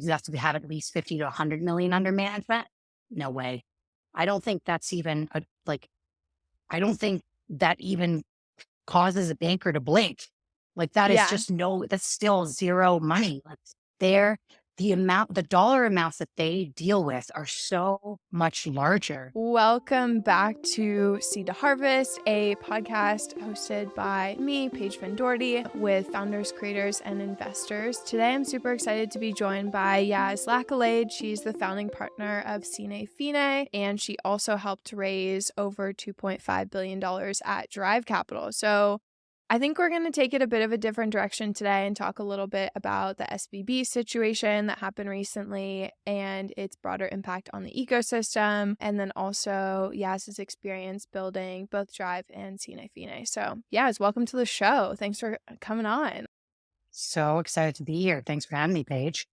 You have to have at least 50 to 100 million under management. No way. I don't think that's even I don't think that even causes a banker to blink. Like that is Yeah. just that's still zero money. Like the dollar amounts that they deal with are so much larger. Welcome back to To Harvest, a podcast hosted by me, Paige Finn Doherty, with founders, creators, and investors. Today, I'm super excited to be joined by Yasmine Lacaillade. She's the founding partner of Sinefine, and she also helped raise over $2.5 billion at Drive Capital. So I think we're going to take it a bit of a different direction today and talk a little bit about the SVB situation that happened recently and its broader impact on the ecosystem, and then also Yaz's experience building both Drive and Sinefine. So Yaz, welcome to the show. Thanks for coming on. So excited to be here. Thanks for having me, Paige.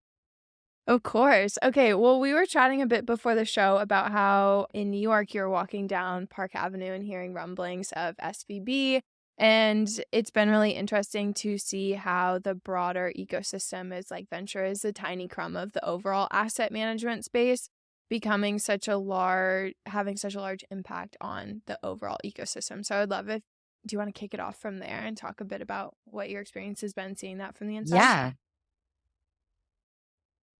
Of course. Okay, well, we were chatting a bit before the show about how in New York you're walking down Park Avenue and hearing rumblings of SVB. And it's been really interesting to see how the broader ecosystem is like venture is a tiny crumb of the overall asset management space, having such a large impact on the overall ecosystem. So I'd love do you want to kick it off from there and talk a bit about what your experience has been seeing that from the inside? Yeah.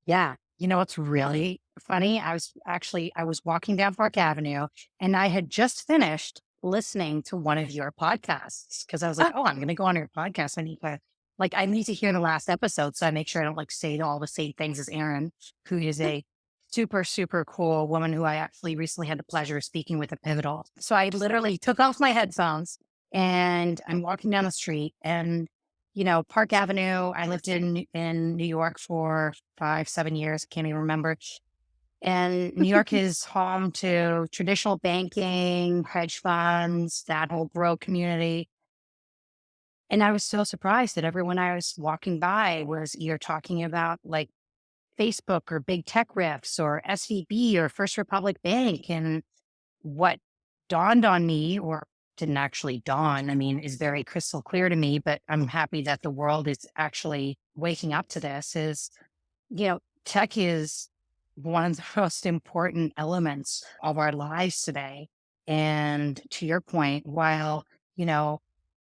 Yeah. You know, what's really funny? I was walking down Park Avenue and I had just finished listening to one of your podcasts because I was like, Ah, oh, I'm going to go on your podcast. I need to hear the last episode. So I make sure I don't say all the same things as Erin, who is a super, super cool woman who I actually recently had the pleasure of speaking with at Pivotal. So I literally took off my headphones and I'm walking down the street and Park Avenue. I lived in New York for 5-7 years. Can't even remember. And New York is home to traditional banking, hedge funds, that whole bro community. And I was so surprised that everyone I was walking by was either talking about like Facebook or big tech riffs or SVB or First Republic Bank. And what dawned on me, or didn't actually dawn, I mean, is very crystal clear to me, but I'm happy that the world is actually waking up to this is, tech is one of the most important elements of our lives today. And to your point, while,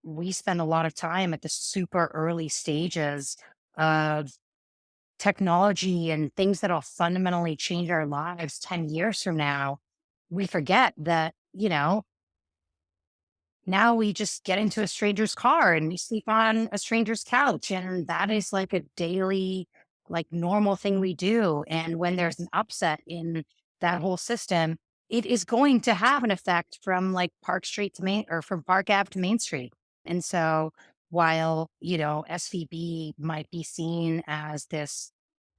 we spend a lot of time at the super early stages of technology and things that'll fundamentally change our lives 10 years from now, we forget that, now we just get into a stranger's car and we sleep on a stranger's couch. And that is like a daily, like normal thing we do. And when there's an upset in that whole system, it is going to have an effect from like Park Street to Main or from Park Ave to Main Street. And so while, SVB might be seen as this,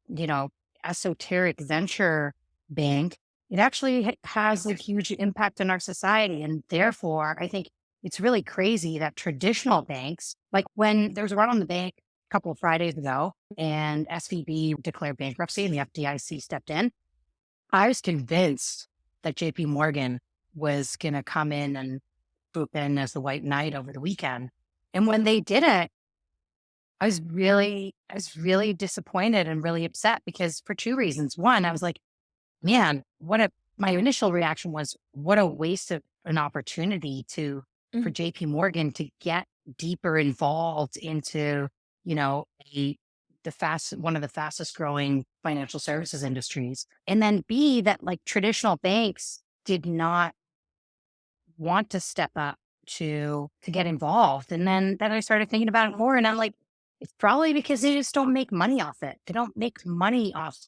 you know, esoteric venture bank, it actually has a huge impact on our society. And therefore, I think it's really crazy that traditional banks, like when there was a run on the bank a couple of Fridays ago and SVB declared bankruptcy and the FDIC stepped in, I was convinced that JP Morgan was going to come in and swoop in as the white knight over the weekend. And when they didn't, I was really disappointed and really upset because for two reasons. One, I was like, man, my initial reaction was, what a waste of an opportunity for JP Morgan to get deeper involved into, one of the fastest growing financial services industries. And then B, that like traditional banks did not want to step up to get involved. And then I started thinking about it more and I'm like, it's probably because they just don't make money off it. They don't make money off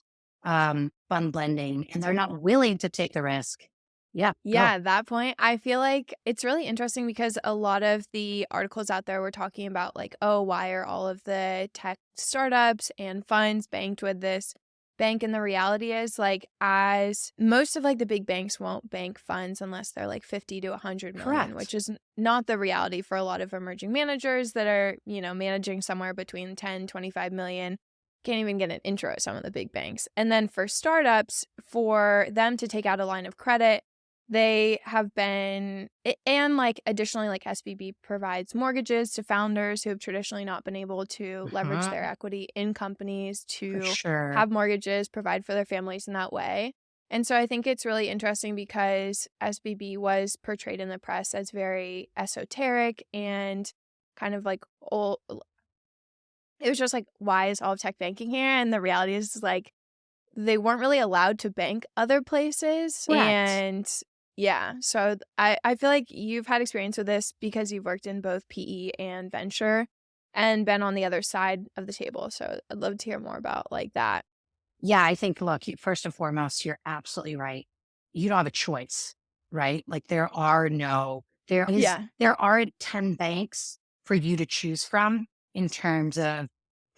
fund lending and they're not willing to take the risk. Yeah. Yeah, at that point, I feel like it's really interesting because a lot of the articles out there were talking about like, oh, why are all of the tech startups and funds banked with this bank? And the reality is like, as most of like the big banks won't bank funds unless they're like 50 to 100 million, Correct. which is not the reality for a lot of emerging managers that are, managing somewhere between 10, 25 million. Can't even get an intro at some of the big banks. And then for startups, for them to take out a line of credit, they have been, and like additionally, like SVB provides mortgages to founders who have traditionally not been able to leverage their Mhm. equity in companies For to sure. have mortgages, provide for their families in that way. And so I think it's really interesting because SVB was portrayed in the press as very esoteric and kind of like old. It was just like, why is all of tech banking here? And the reality is like they weren't really allowed to bank other places. Correct. And yeah, so I feel like you've had experience with this because you've worked in both PE and venture and been on the other side of the table. So I'd love to hear more about like that. Yeah, I think, look, first and foremost, you're absolutely right. You don't have a choice, right? Like Yeah. there aren't 10 banks for you to choose from in terms of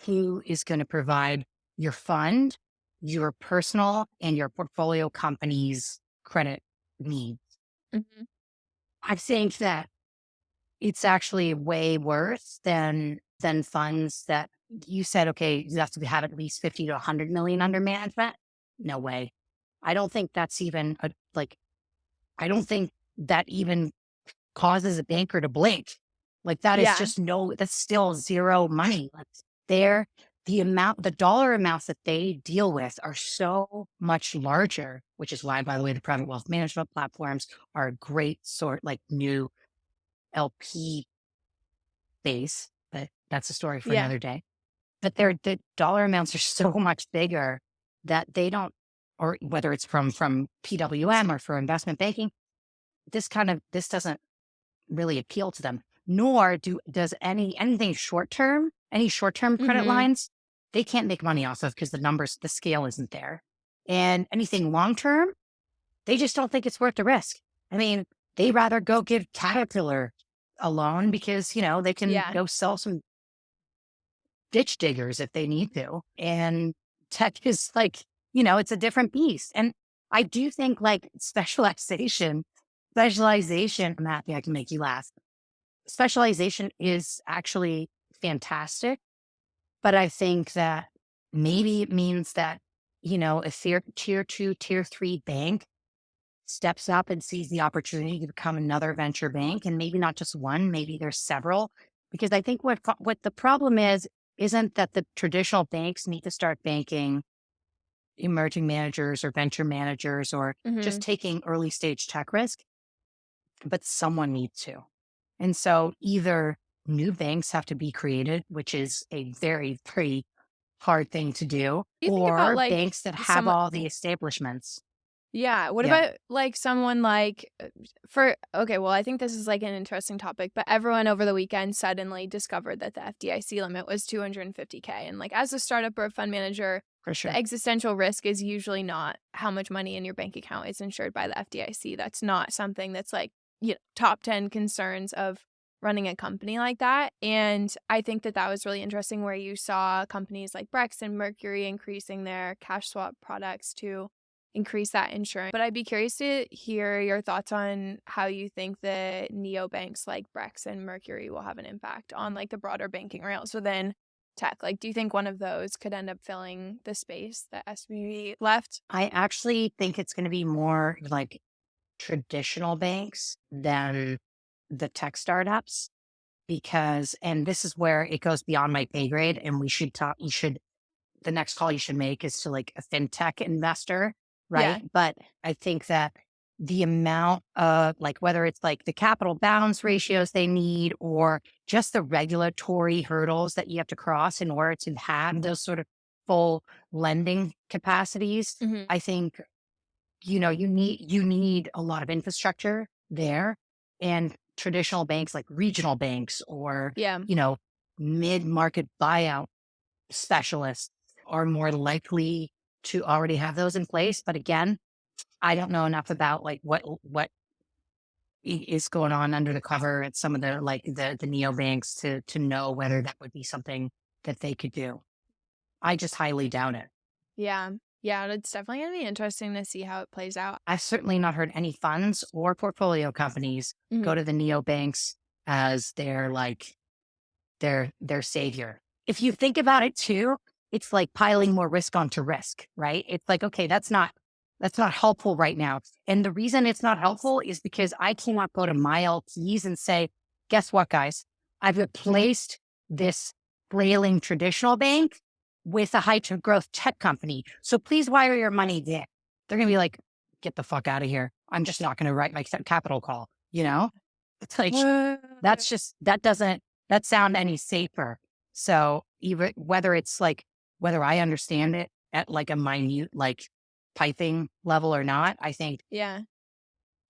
who is going to provide your fund, your personal and your portfolio company's credit needs. Hmm. I think that it's actually way worse than funds that you said, okay, you have to have at least 50 to 100 million under management. No way. I don't think that's even I don't think that even causes a banker to blink. Like that is Yeah. just that's still zero money. Like they're the dollar amounts that they deal with are so much larger, which is why, by the way, the private wealth management platforms are a great sort like new LP base, but that's a story for Yeah. another day. But the dollar amounts are so much bigger that they don't, or whether it's from PWM or for investment banking, this doesn't really appeal to them. Nor does anything short term, any short term credit Hmm. lines, they can't make money off of because the scale isn't there. And anything long term, they just don't think it's worth the risk. I mean, they rather go give Caterpillar a loan because they can Yeah. go sell some ditch diggers if they need to. And tech is it's a different beast. And I do think like specialization, I'm happy I can make you laugh. Specialization is actually fantastic. But I think that maybe it means that, a tier two, tier three bank steps up and sees the opportunity to become another venture bank, and maybe not just one, maybe there's several. Because I think what the problem is isn't that the traditional banks need to start banking emerging managers or venture managers or just Hmm. taking early stage tech risk, but someone needs to. And so either new banks have to be created, which is a very, very hard thing to do, You think about or like banks that have someone. all the establishments. Yeah. What Yeah, about like someone like for okay, well, I think this is like an interesting topic, but everyone over the weekend suddenly discovered that the FDIC limit was 250K. And like as a startup or a fund manager, for the sure. existential risk is usually not how much money in your bank account is insured by the FDIC. That's not something that's like, top 10 concerns of running a company like that. And I think that that was really interesting where you saw companies like Brex and Mercury increasing their cash swap products to increase that insurance. But I'd be curious to hear your thoughts on how you think the neobanks like Brex and Mercury will have an impact on like the broader banking rails within tech. Like, do you think one of those could end up filling the space that SVB left? I actually think it's going to be more like traditional banks than the tech startups because, and this is where it goes beyond my pay grade. And the next call you should make is to like a fintech investor, Yeah. right? But I think that the amount of like, whether it's like the capital balance ratios they need or just the regulatory hurdles that you have to cross in order to have those sort of full lending capacities, Hmm. I think, you need a lot of infrastructure there and traditional banks like regional banks or, Yeah. mid-market buyout specialists are more likely to already have those in place. But again, I don't know enough about like is going on under the cover at some of the like the neobanks to know whether that would be something that they could do. I just highly doubt it. Yeah. Yeah. It's definitely going to be interesting to see how it plays out. I've certainly not heard any funds or portfolio companies Hmm. go to the neobanks as their savior. If you think about it too, it's like piling more risk onto risk, right? It's like, okay, that's not That's not helpful right now. And the reason it's not helpful is because I cannot go to my LPs and say, guess what, guys? I've replaced this flailing traditional bank with a high growth tech company. So please wire your money there. They're going to be like, get the fuck out of here. I'm just not going to write my capital call. It's like, that doesn't sound any safer. So even whether I understand it at like a minute, like piping level or not, I think Yeah.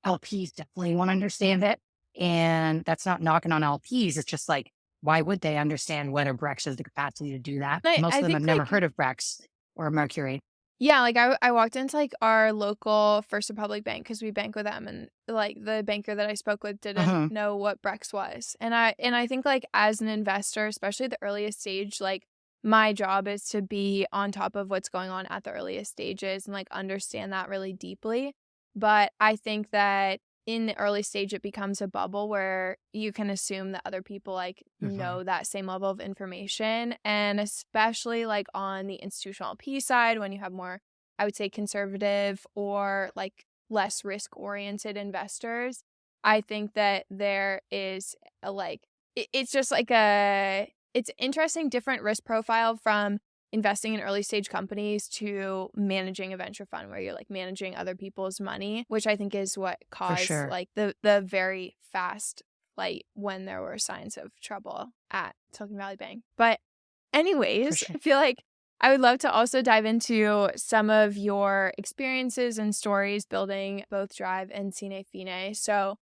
LPs definitely want to understand it. And that's not knocking on LPs. It's just like, why would they understand whether Brex has the capacity to do that? Most I of them have think never like, heard of Brex or Mercury. yeah, like I walked into like our local First Republic bank because we bank with them, and like the banker that I spoke with didn't know what Brex was. And I think like as an investor, especially the earliest stage, like my job is to be on top of what's going on at the earliest stages and like understand that really deeply. But I think that in the early stage it becomes a bubble where you can assume that other people like know that same level of information, and especially like on the institutional LP side when you have more, I would say, conservative or like less risk oriented investors. I think that there is a like it's just like it's interesting different risk profile from investing in early stage companies to managing a venture fund where you're like managing other people's money, which I think is what For caused sure. like the very fast flight when there were signs of trouble at Silicon Valley Bank. But anyways, Sure. I feel like I would love to also dive into some of your experiences and stories building both Drive and Sinefine. So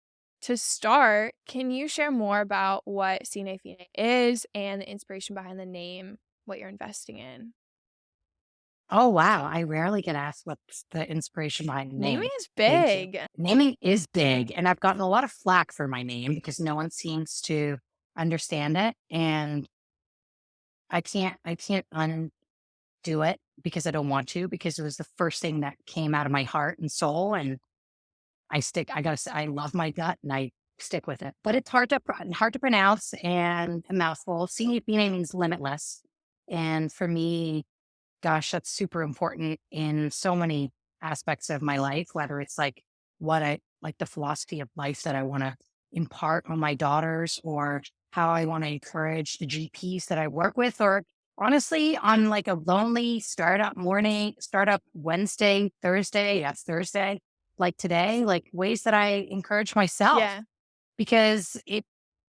to start, can you share more about what Sinefine is and the inspiration behind the name, what you're investing in? Oh, wow. I rarely get asked what's the inspiration behind the Naming name. is Thank you. big. Naming is big, and I've gotten a lot of flack for my name because no one seems to understand it. And I can't undo it because I don't want to, because it was the first thing that came out of my heart and soul. And I gotta say, I love my gut and I stick with it. But it's hard to pronounce and a mouthful. Senior means limitless. And for me, gosh, that's super important in so many aspects of my life, whether it's like what I like the philosophy of life that I want to impart on my daughters, or how I want to encourage the GPs that I work with, or honestly, on like a lonely startup Wednesday, Thursday, yes, Thursday, like today, like ways that I encourage myself, Yeah. because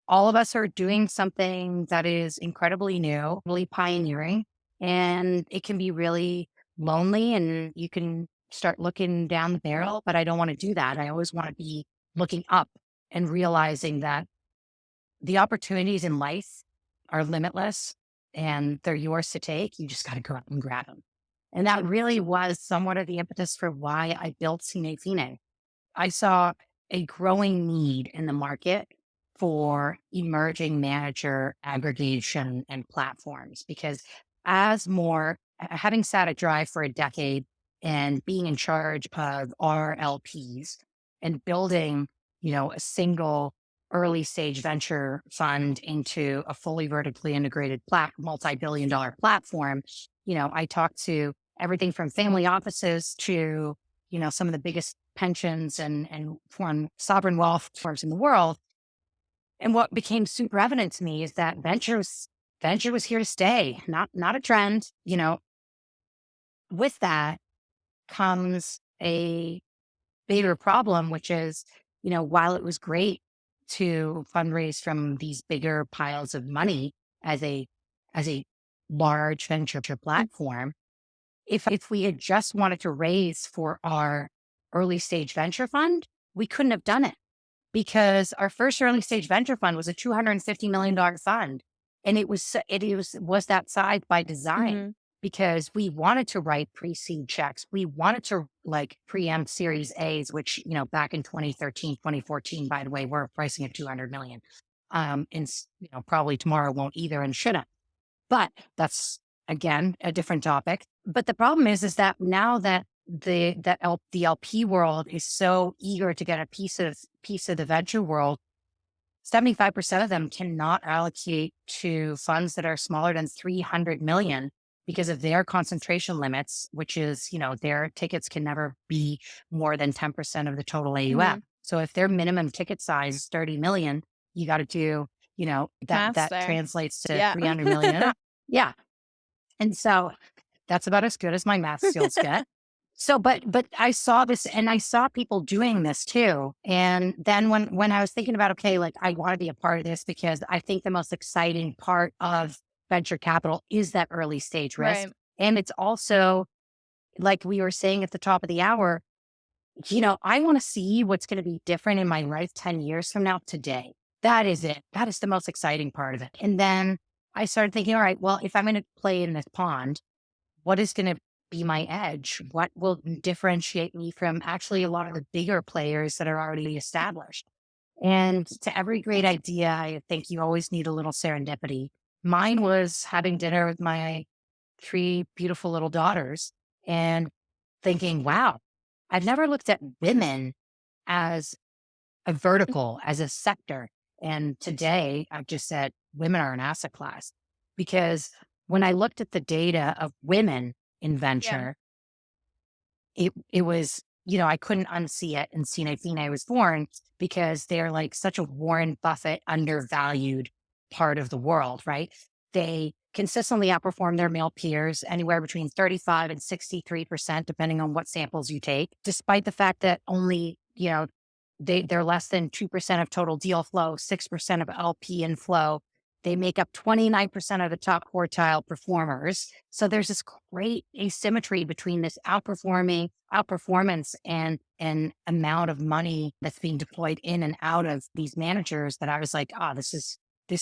all of us are doing something that is incredibly new, really pioneering, and it can be really lonely and you can start looking down the barrel, but I don't want to do that. I always want to be looking up and realizing that the opportunities in life are limitless and they're yours to take. You just got to go out and grab them. And that really was somewhat of the impetus for why I built Cine Fine. I saw a growing need in the market for emerging manager aggregation and platforms, because having sat at Drive for a decade and being in charge of our LPs and building, a single early stage venture fund into a fully vertically integrated multi-billion dollar platform, I talked to everything from family offices to some of the biggest pensions and foreign sovereign wealth firms in the world. And what became super evident to me is that venture was here to stay, not a trend. With that comes a bigger problem, which is, while it was great to fundraise from these bigger piles of money as a large venture platform, if we had just wanted to raise for our early stage venture fund, we couldn't have done it, because our first early stage venture fund was a $250 million fund. And it was that size by design, Mm-hmm. because we wanted to write pre-seed checks. We wanted to like preempt series A's, which, back in 2013, 2014, by the way, we're pricing at 200 million. And probably tomorrow won't either and shouldn't. But that's, again, a different topic. But the problem is that now that the LP world is so eager to get a piece of the venture world, 75% of them cannot allocate to funds that are smaller than 300 million because of their concentration limits, which is, their tickets can never be more than 10% of the total AUM. Mhm. So if their minimum ticket size is 30 million, you got to do, Math's that there. translates to Yeah. 300 million and up. Yeah. And so that's about as good as my math skills get. So, but I saw this and I saw people doing this too. And then when I was thinking about, okay, like I want to be a part of this because I think the most exciting part of venture capital is that early stage risk. Right. And it's also like we were saying at the top of the hour, I want to see what's going to be different in my life 10 years from now today. That is it. That is the most exciting part of it. And then I started thinking, all right, well, if I'm going to play in this pond, what is going to be my edge? What will differentiate me from actually a lot of the bigger players that are already established? And to every great idea, I think you always need a little serendipity. Mine was having dinner with my three beautiful little daughters and thinking, wow, I've never looked at women as a vertical, as a sector. And today I've just said women are an asset class because when I looked at the data of women in Yeah. venture, it was, I couldn't unsee it and Sinefine I was born because they're like such a Warren Buffett undervalued part of the world, right? They consistently outperform their male peers anywhere between 35 and 63%, depending on what samples you take, despite the fact that only, they're less than 2% of total deal flow, 6% of LP inflow. They make up 29% of the top quartile performers. So there's this great asymmetry between this outperformance and amount of money that's being deployed in and out of these managers that I was like, this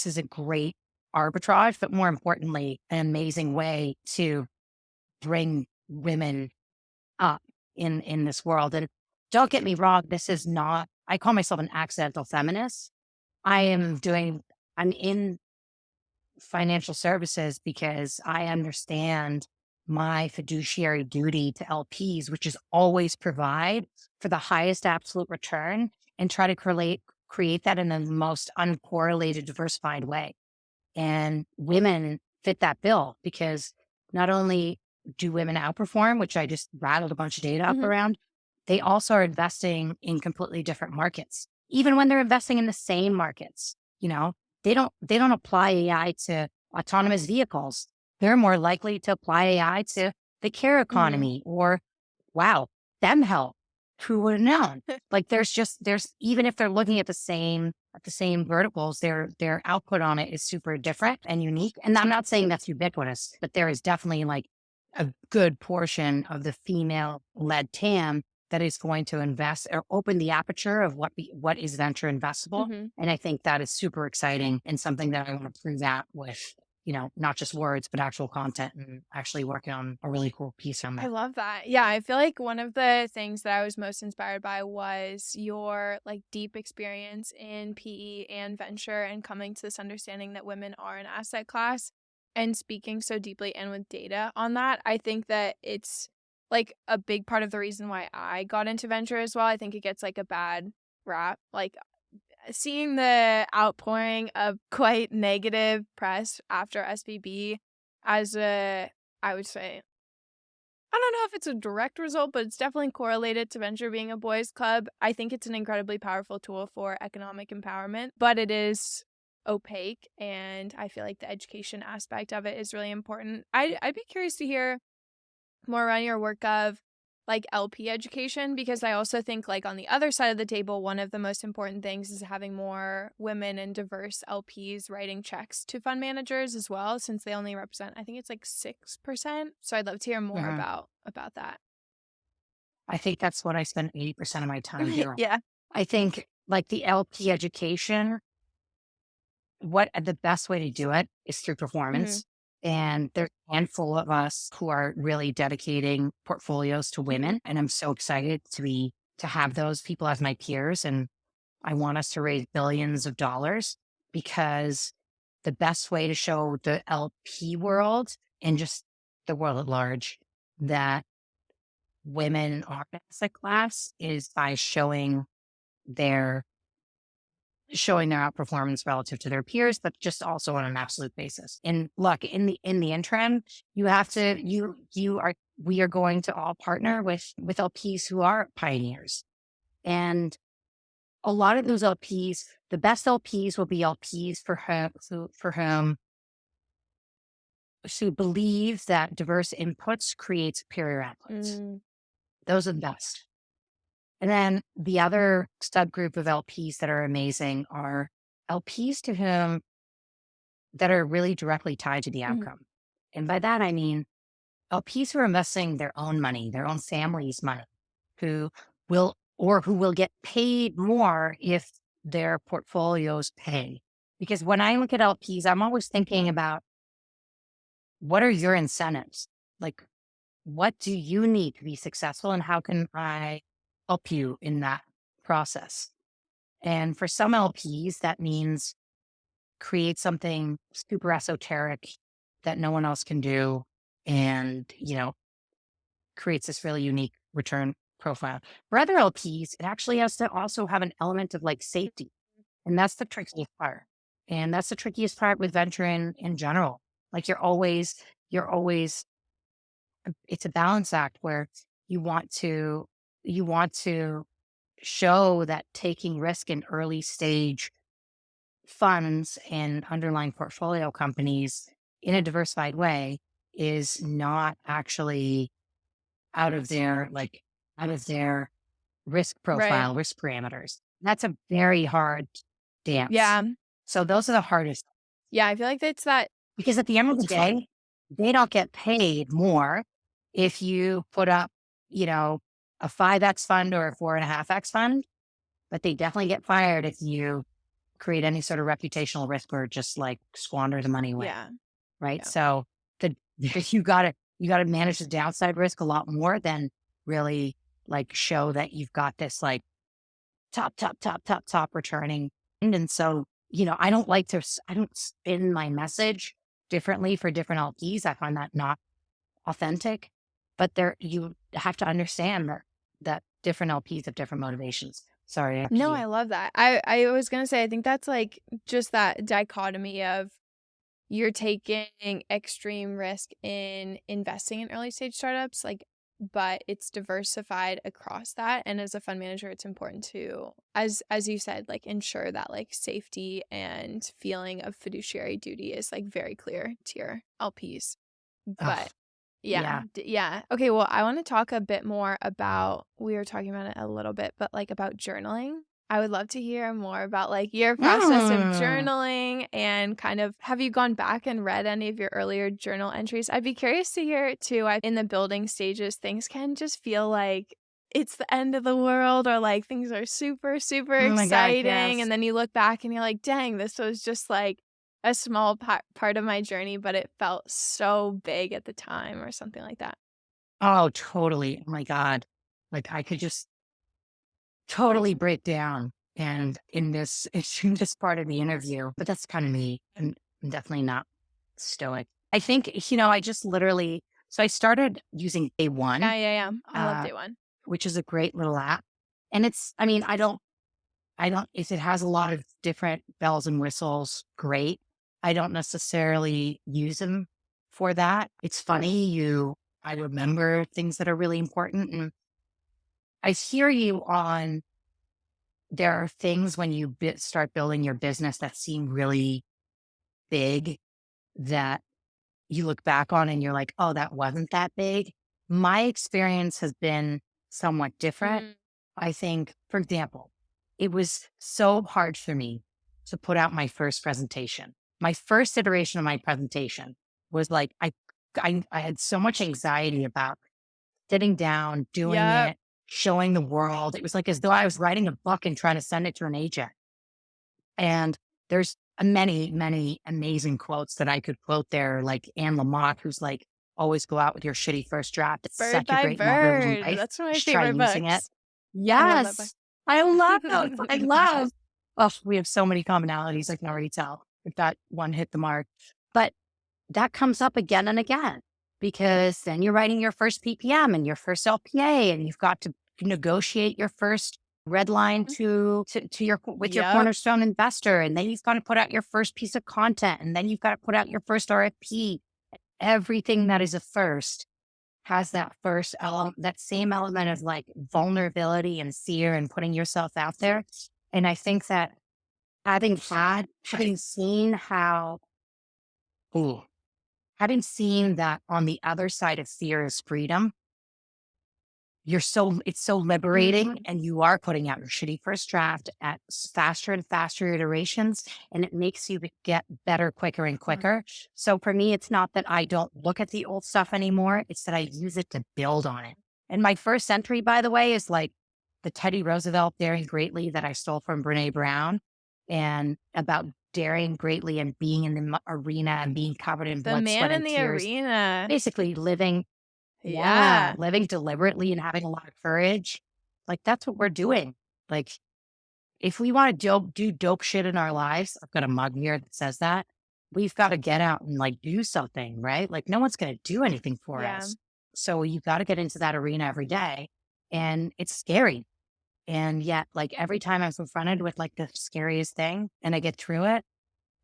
is a great arbitrage, but more importantly, an amazing way to bring women up in this world. And don't get me wrong, this is not, I call myself an accidental feminist. I'm in financial services because I understand my fiduciary duty to LPs, which is always provide for the highest absolute return and try to create that in the most uncorrelated, diversified way. And women fit that bill because not only do women outperform, which I just rattled a bunch of data up Mhm. around, they also are investing in completely different markets. Even when they're investing in the same markets, they don't apply AI to autonomous vehicles. They're more likely to apply AI to the care Mhm. economy or wow, them health. Who would have known? Like there's even if they're looking at the same verticals, their output on it is super different and unique. And I'm not saying that's ubiquitous, but there is definitely like a good portion of the female led TAM that is going to invest or open the aperture of what is venture investable. Mhm. And I think that is super exciting and something that I want to prove out with, not just words, but actual content and actually working on a really cool piece on I that. love that. Yeah, I feel like one of the things that I was most inspired by was your like deep experience in PE and venture and coming to this understanding that women are an asset class and speaking so deeply and with data on that. I think that it's like a big part of the reason why I got into venture as well. I think it gets like a bad rap. Like seeing the outpouring of quite negative press after SVB as I would say, I don't know if it's a direct result, but it's definitely correlated to venture being a boys' club. I think it's an incredibly powerful tool for economic empowerment, but it is opaque, and I feel like the education aspect of it is really important. I'd be curious to hear more around your work of like LP education, because I also think like on the other side of the table, one of the most important things is having more women and diverse LPs writing checks to fund managers as well, since they only represent, I think it's like 6%. So I'd love to hear more Mhm. about that. I think that's what I spend 80% of my time doing. Yeah. I think like the LP education, what the best way to do it is through Hmm. performance. And there's a handful of us who are really dedicating portfolios to Hmm. women. And I'm so excited to have those people as my peers. And I want us to raise billions of dollars because the best way to show the LP world and just the world at large that women are an asset class is by showing their showing their outperformance relative to their peers, but just also on an absolute basis. And look, in the interim, you have to we are going to all partner with LPs who are pioneers. And a lot of those LPs, the best LPs will be LPs for whom who believe that diverse inputs create superior outputs. Mm. Those are the best. And then the other subgroup of LPs that are amazing are LPs to whom that are really directly tied to the outcome. And by that, I mean LPs who are investing their own money, their own family's money, who will get paid more if their portfolios pay. Because when I look at LPs, I'm always thinking about what are your incentives? Like, what do you need to be successful and how can I help you in that process? And for some LPs, that means create something super esoteric that no one else can do and, creates this really unique return profile. For other LPs, it actually has to also have an element of like safety. And that's the trickiest part. And that's the trickiest part with venture in general. Like you're always it's a balance act where you want to show that taking risk in early stage funds and underlying portfolio companies in a diversified way is not actually out of their risk Right. profile, risk parameters. That's a very hard dance. Yeah. So those are the hardest Yeah. I feel like it's that. because at the end of the day, they don't get paid more if you put up, a 5X fund or a 4.5X fund, but they definitely get fired if you create any sort of reputational risk or just like squander the money away. Yeah. Right. Yeah. So you gotta manage the downside risk a lot more than really like show that you've got this like top returning. And so, I don't spin my message differently for different LPs. I find that not authentic, but you have to understand that different LPs have different motivations. Sorry. After No, you. I love that. I was gonna say, I think that's like just that dichotomy of you're taking extreme risk in investing in early stage startups, like, but it's diversified across that. And as a fund manager, it's important to, as you said, like ensure that like safety and feeling of fiduciary duty is like very clear to your LPs. Ugh, But yeah, yeah. yeah. Okay, well, I want to talk a bit more about, we were talking about it a little bit, but like about journaling. I would love to hear more about like your process of Mm. journaling and kind of, have you gone back and read any of your earlier journal entries? I'd be curious to hear it too. In the building stages, things can just feel like it's the end of the world, or like things are super, super Oh my gosh, exciting. yes. And then you look back and you're like, dang, this was just like a small part of my journey, but it felt so big at the time, or something like that. Oh, totally. Oh my God. Like I could just totally break down and in this part of the interview, but that's kind of me. I'm definitely not stoic. I think, I just literally, so I started using Day Yeah, One, yeah, yeah. I love uh, day one. which is a great little app. And I mean, if it has a lot of different bells and whistles, great. I don't necessarily use them for that. It's funny, I remember things that are really important. And I hear you on there are things when you start building your business that seem really big that you look back on and you're like, oh, that wasn't that big. My experience has been somewhat different. Mm. I think, for example, it was so hard for me to put out my first presentation. My first iteration of my presentation was like, I had so much anxiety about sitting down, doing Yep. it, showing the world. It was like as though I was writing a book and trying to send it to an agent. And there's many, many amazing quotes that I could quote there, like Anne Lamott, who's like, always go out with your shitty first draft. It's Bird such a by great motto in Bird. life. That's one of You my should try favorite using it. books. I love that book. Yes. I love those. I love. Oh, we have so many commonalities. I can already tell if that one hit the mark. But that comes up again and again because then you're writing your first PPM and your first LPA and you've got to negotiate your first red line to your with your Yep. cornerstone investor, and then you've got to put out your first piece of content, and then you've got to put out your first RFP. Everything that is a first has that first element, that same element of like vulnerability and fear and putting yourself out there. And I think that having seen how, ooh, having seen that on the other side of fear is freedom, it's so liberating, and you are putting out your shitty first draft at faster and faster iterations, and it makes you get better quicker and quicker. So for me, it's not that I don't look at the old stuff anymore. It's that I use it to build on it. And my first entry, by the way, is like the Teddy Roosevelt Daring Greatly that I stole from Brene Brown, and about daring greatly and being in the arena and being covered in The blood, man sweat, in and the tears. arena. Basically living, Yeah. living deliberately and having a lot of courage. Like, that's what we're doing. Like, if we want to do dope shit in our lives, I've got a mug here that says that, we've got to get out and like do something, right? Like, no one's going to do anything for Yeah. us. So you've got to get into that arena every day. And it's scary. And yet, like, every time I'm confronted with like the scariest thing and I get through it,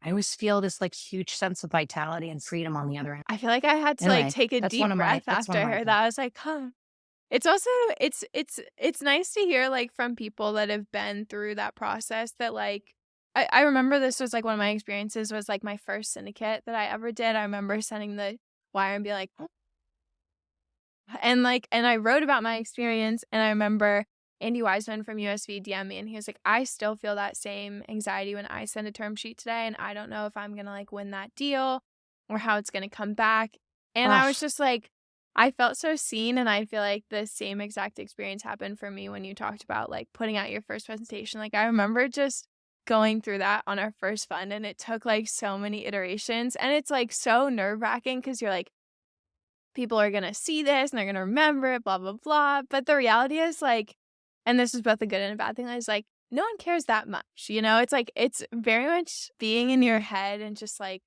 I always feel this like huge sense of vitality and freedom on the other end. I feel like I had to like Anyway, take a deep breath that's one after of my her things. that. I was like, huh. It's also it's nice to hear like from people that have been through that process that like I remember this was like one of my experiences was like my first syndicate that I ever did. I remember sending the wire and be like, "Oh." And I wrote about my experience, and I remember Andy Wiseman from USV DM me, and he was like, I still feel that same anxiety when I send a term sheet today, and I don't know if I'm gonna like win that deal or how it's gonna come back. And I Ugh. was just like, I felt so seen, and I feel like the same exact experience happened for me when you talked about like putting out your first presentation. Like I remember just going through that on our first fund, and it took like so many iterations, and it's like so nerve-wracking because you're like, people are going to see this and they're going to remember it, blah, blah, blah. But the reality is like, and this is both a good and a bad thing, is like, no one cares that much. You know, it's like, it's very much being in your head and just like,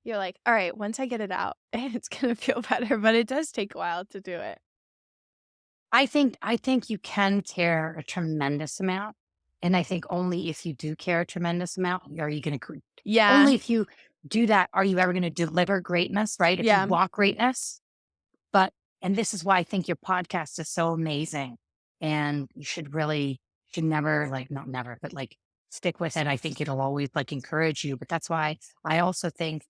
you're like, all right, once I get it out, it's going to feel better. But it does take a while to do it. I think you can care a tremendous amount. And I think only if you do care a tremendous amount, are you going to, Yeah. only if you do that, are you ever going to deliver greatness, right? If Yeah. you want greatness. But, and this is why I think your podcast is so amazing. And you should never, like, not never, but like stick with it. I think it'll always like encourage you. But that's why I also think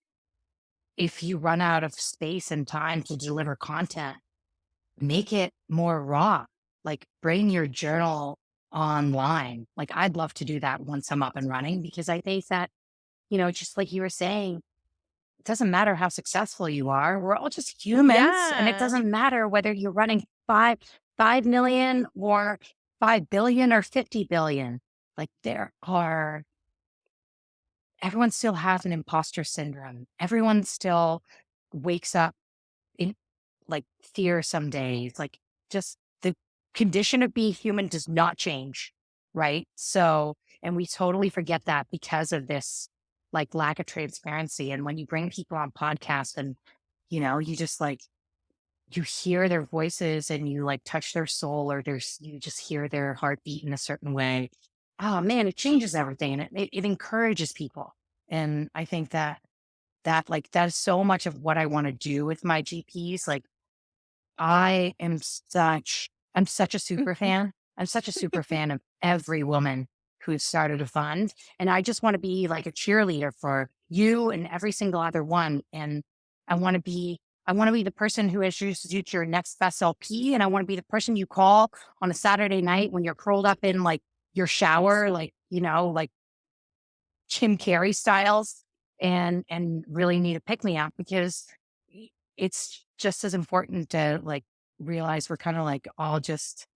if you run out of space and time to deliver content, make it more raw. Like, bring your journal online. Like, I'd love to do that once I'm up and running, because I think that, just like you were saying, it doesn't matter how successful you are. We're all just humans. And it Yeah. doesn't matter whether you're running 5 million or 5 billion or 50 billion. Like, everyone still has an imposter syndrome. Everyone still wakes up in like fear some days. Like, just the condition of being human does not change. Right. So, and we totally forget that because of this like lack of transparency. And when you bring people on podcasts and, you just like, you hear their voices and you like touch their soul, or you just hear their heartbeat in a certain way. Oh man, it changes everything, and it encourages people. And I think that is so much of what I want to do with my GPs. Like, I'm such a super fan. I'm such a super fan of every woman who's started a fund. And I just want to be like a cheerleader for you and every single other one. And I want to be, the person who introduces you to your next best LP. And I want to be the person you call on a Saturday night when you're curled up in like your shower, like, like Jim Carrey styles, and really need to pick me up, because it's just as important to like realize we're kind of like all just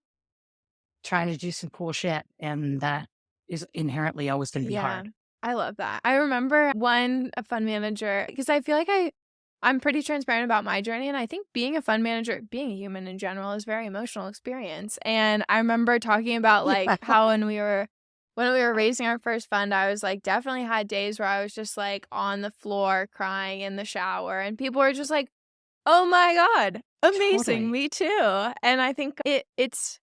trying to do some cool shit, and that is inherently always going to be Yeah. hard. I love that. I remember a fund manager, because I feel like I'm pretty transparent about my journey. And I think being a fund manager, being a human in general, is a very emotional experience. And I remember talking about like Yeah. how when we were raising our first fund, I was like, definitely had days where I was just like on the floor crying in the shower, and people were just like, oh my God, amazing, Totally. me too. And I think it's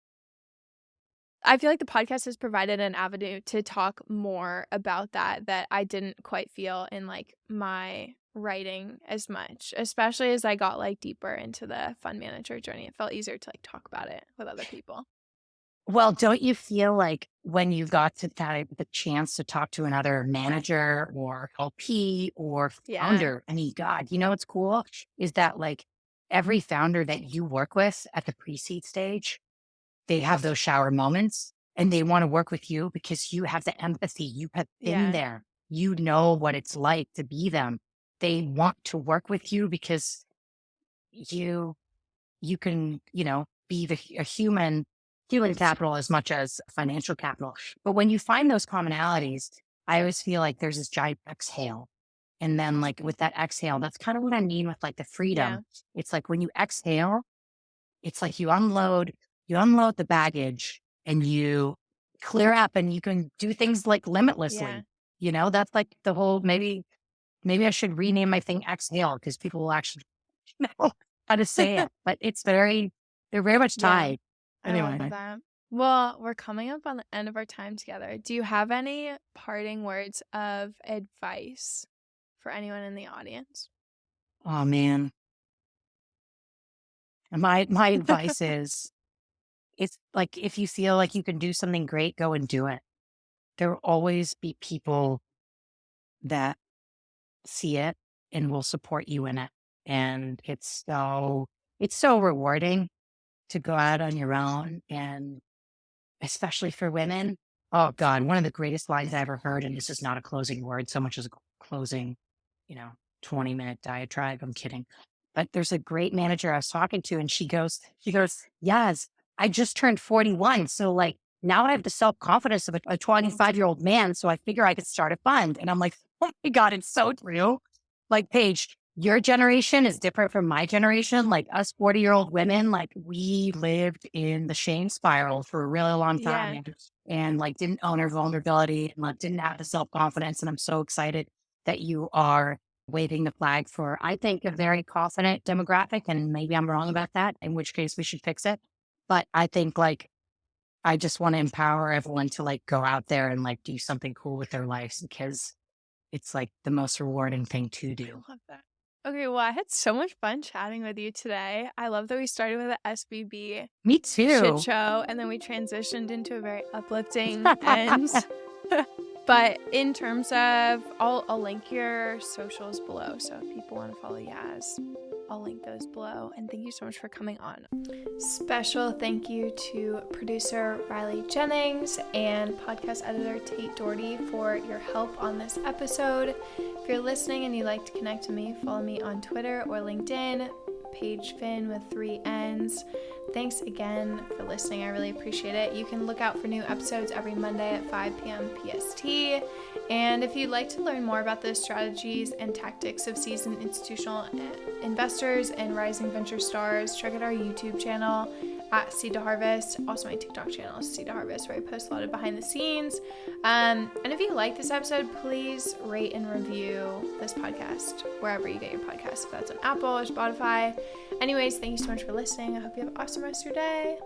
I feel like the podcast has provided an avenue to talk more about that I didn't quite feel in like my writing as much, especially as I got like deeper into the fund manager journey. It felt easier to like talk about it with other people. Well, don't you feel like when you got to that the chance to talk to another manager or LP or Yeah. founder? I mean, God, you know what's cool is that like every founder that you work with at the pre-seed stage, they have those shower moments and they want to work with you because you have the empathy. You have been Yeah. there. You know what it's like to be them. They want to work with you because you you can, be a human capital as much as financial capital. But when you find those commonalities, I always feel like there's this giant exhale. And then like with that exhale, that's kind of what I mean with like the Yeah. freedom. It's like when you exhale, it's like you unload the baggage and you clear up and you can do things like Yeah. limitlessly. That's like the whole maybe I should rename my thing exhale because people will actually know how to say it. But they're very much Yeah. tied. I love Anyway. that. Well, we're coming up on the end of our time together. Do you have any parting words of advice for anyone in the audience? Oh man. And my advice is it's like if you feel like you can do something great, go and do it. There will always be people that see it and will support you in it. And it's so rewarding to go out on your own, and especially for women. Oh God, one of the greatest lines I ever heard, and this is not a closing word so much as a closing, you know, 20-minute diatribe. I'm kidding. But there's a great manager I was talking to, and she goes, Yas, I just turned 41. So like now I have the self-confidence of a 25-year-old man. So I figure I could start a fund. And I'm like, oh my God, it's so true. Like, Paige, your generation is different from my generation. Like us 40-year-old women, like we lived in the shame spiral for a really long time, Yeah. and like didn't own our vulnerability and like didn't have the self-confidence. And I'm so excited that you are waving the flag for, I think, a very confident demographic. And maybe I'm wrong about that, in which case we should fix it. But I think like I just want to empower everyone to like go out there and like do something cool with their lives because it's like the most rewarding thing to do. I love that. Okay, well, I had so much fun chatting with you today. I love that we started with an SVB Me shit too. show and then we transitioned into a very uplifting end. But in terms of, I'll link your socials below. So if people want to follow Yas, I'll link those below. And thank you so much for coming on. Special thank you to producer Riley Jennings and podcast editor Tate Doherty for your help on this episode. If you're listening and you'd like to connect with me, follow me on Twitter or LinkedIn, Paige Finn with 3 N's. Thanks again for listening. I really appreciate it. You can look out for new episodes every Monday at 5 p.m. PST. And if you'd like to learn more about the strategies and tactics of seasoned institutional investors and rising venture stars, check out our YouTube channel at Seed to Harvest. Also, my TikTok channel is Seed to Harvest, where I post a lot of behind the scenes. And if you like this episode, please rate and review this podcast wherever you get your podcasts, if that's on Apple or Spotify. Anyways, thank you so much for listening. I hope you have an awesome rest of your day.